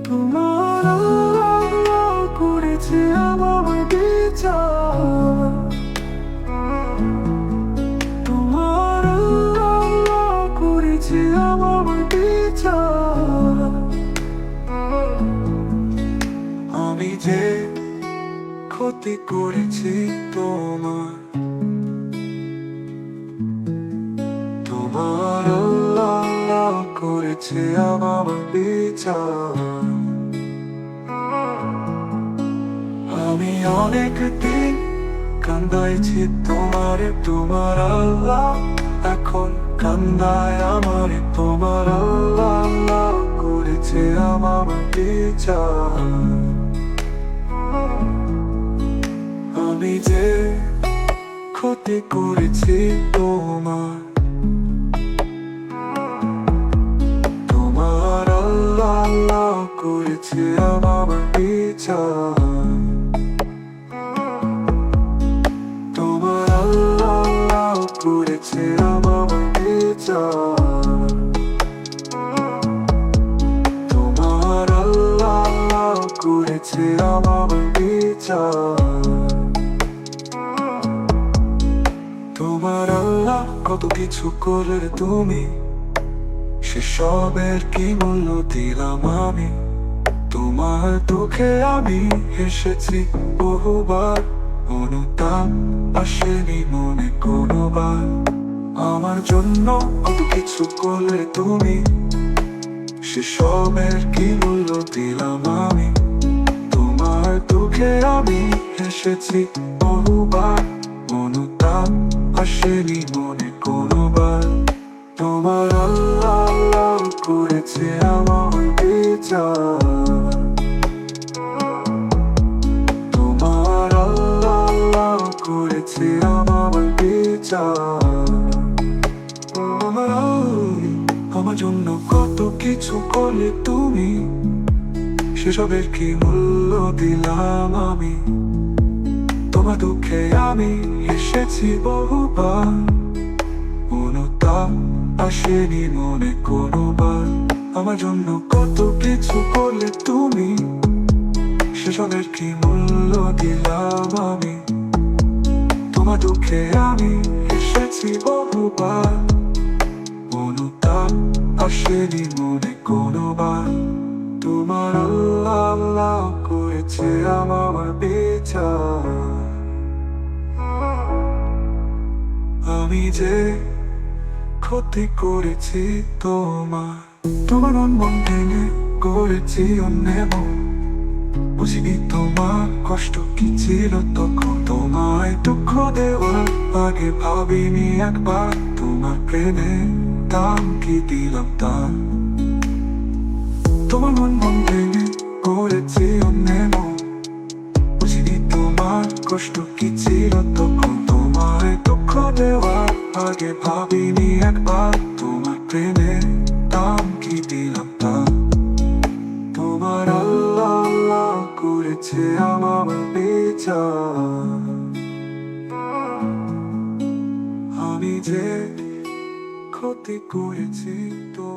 তোমার আল্লাহ করেছে আমার বিচার, তোমার আল্লাহ করেছে আমার বিচার। আমি যে ক্ষতি করেছি তোমার, তোমার আল্লাহ করেছে আমার বিচার। আমি অনেক দিন কান্দাইছি তোমারে, তোমার আল্লাহ এখন কান্দায় আমারে। তোমার আল্লাহ করেছে আমার বিচার। আমি যে ক্ষতি করেছি তোমার, তোমার আল্লাহ করেছে আমার বিচার। তোমার আল্লাহ করেছে আমার বিচার। তোমার আল্লাহ করেছে আমার বিচার। তোমার আল্লাহ কত কিছু করলে তুমি, সেসবের কি মূল্য দিলাম আমি। তোমার দুঃখে আমি হেসেছি বহুবার, অনুতাপ আসেনি মনে কোনোবার। আমার জন্য কত কিছু করলে তুমি, সেসবের কি মূল্য দিলাম আমি। তোমার দুঃখে আমি হেসেছি বহুবার, অনুতাপ আসেনি মনে কোনোবার। তোমার আল্লাহ করেছে আমার বিচার। তোমার আল্লাহ করেছে আমার বিচার। আমার জন্য কত কিছু করলে তুমি, সেসবের কি মূল্য দিলাম আমি। তোমার দুঃখে আমি এসেছি বহুবার, অনুতাপ আসেনি মনে কোনোবার। আমার জন্য কত কিছু করলে তুমি, সেসবের কি মূল্য দিলাম আমি। তোমার দুঃখে আমি এসেছি বহুবার, অনুতাপ আসেনি মনে কোনোবার। তোমার আল্লাহ করেছে আমার বিচার। আমি যে ক্ষতি করেছি তোমার, তোমার মন ভেঙে করেছি অন্যেব। বুঝিনি তোমার কষ্ট কি ছিল তখন, তোমায় দুঃখ দেওয়ার আগে ভাবিনি একবার। তোমার প্রেমে দাম কি দিলাম তার। তোমার মন ভেঙে করেছি অন্যেব। বুঝিনি তোমার কষ্ট কি ছিল তখন, তোমায় দুঃখ দেওয়ার আগে ভাবিনি একবার। তোমার প্রেমে দাম কি দিলাম তার। তোমার আল্লাহ করেছে আমার বিচার। আমি যে ক্ষতি করেছি তো